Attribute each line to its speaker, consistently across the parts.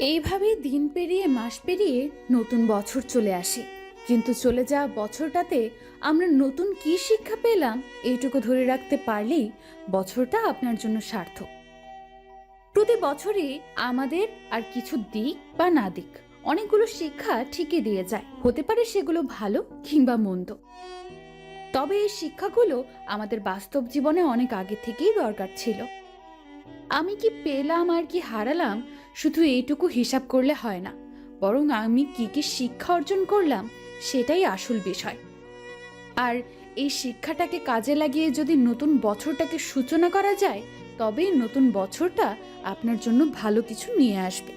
Speaker 1: এইভাবেই দিন পেরিয়ে মাস পেরিয়ে নতুন বছর চলে আসে, কিন্তু চলে যাওয়া বছরটাতে আমরা নতুন কি শিক্ষা পেলাম এইটুকু ধরে রাখতে পারলেই বছরটা আপনার জন্য সার্থক। প্রতি বছরই আমাদের আর কিছু দিক বা না দিক অনেকগুলো শিক্ষা ঠিকই দিয়ে যায়, হতে পারে সেগুলো ভালো কিংবা মন্দ। তবে এই শিক্ষাগুলো আমাদের বাস্তব জীবনে অনেক আগে থেকেই দরকার ছিল। আমি কি পেলাম আর কি হারালাম শুধু এইটুকু হিসাব করলে হয় না, বরং আমি কি কি শিক্ষা অর্জন করলাম সেটাই আসল বিষয়। আর এই শিক্ষাটাকে কাজে লাগিয়ে যদি নতুন বছরটাকে সূচনা করা যায়, তবেই নতুন বছরটা আপনার জন্য ভালো কিছু নিয়ে আসবে।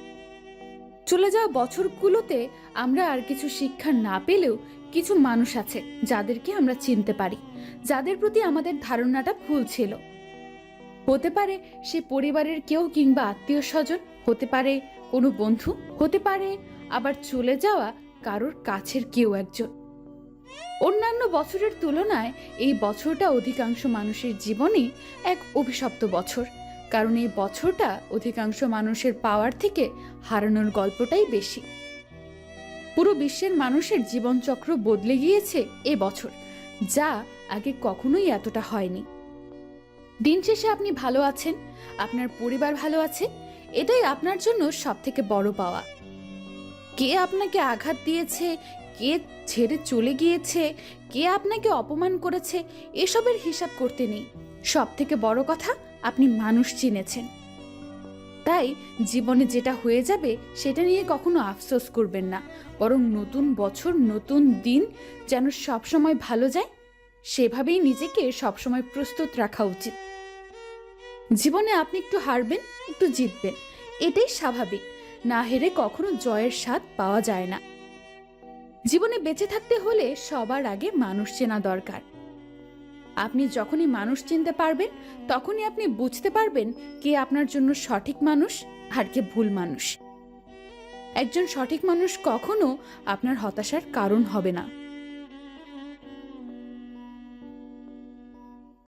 Speaker 1: চলে যাওয়া বছরগুলোতে আমরা আর কিছু শিক্ষা না পেলেও কিছু মানুষ আছে যাদেরকে আমরা চিনতে পারি, যাদের প্রতি আমাদের ধারণাটা ভুল ছিল। হতে পারে সে পরিবারের কেউ কিংবা আত্মীয় স্বজন, হতে পারে কোনো বন্ধু, হতে পারে আবার চলে যাওয়া কারোর কাছের কেউ একজন। অন্যান্য বছরের তুলনায় এই বছরটা অধিকাংশ মানুষের জীবনে এক অভিশপ্ত বছর, কারণ এই বছরটা অধিকাংশ মানুষের পাওয়ার থেকে হারানোর গল্পটাই বেশি। পুরো বিশ্বের মানুষের জীবনচক্র বদলে গিয়েছে এ বছর, যা আগে কখনোই এতটা হয়নি। দিন শেষে আপনি ভালো আছেন, আপনার পরিবার ভালো আছে, এটাই আপনার জন্য সবথেকে বড় পাওয়া। কে আপনাকে আঘাত দিয়েছে, কে ছেড়ে চলে গিয়েছে, কে আপনাকে অপমান করেছে, এসবের হিসাব করতে নেই। সবথেকে বড় কথা, আপনি মানুষ চিনেছেন। তাই জীবনে যেটা হয়ে যাবে সেটা নিয়ে কখনো আফসোস করবেন না, বরং নতুন বছর নতুন দিন যেন সবসময় ভালো যায় সেভাবেই নিজেকে সবসময় প্রস্তুত রাখা উচিত। জীবনে আপনি একটু হারবেন, একটু জিতবেন, এটাই স্বাভাবিক। না হেরে কখনো জয়ের স্বাদ পাওয়া যায় না। জীবনে বেঁচে থাকতে হলে সবার আগে মানুষ চেনা দরকার। আপনি যখনই মানুষ চিনতে পারবেন, তখনই আপনি বুঝতে পারবেন কে আপনার জন্য সঠিক মানুষ আর কে ভুল মানুষ। একজন সঠিক মানুষ কখনো আপনার হতাশার কারণ হবে না।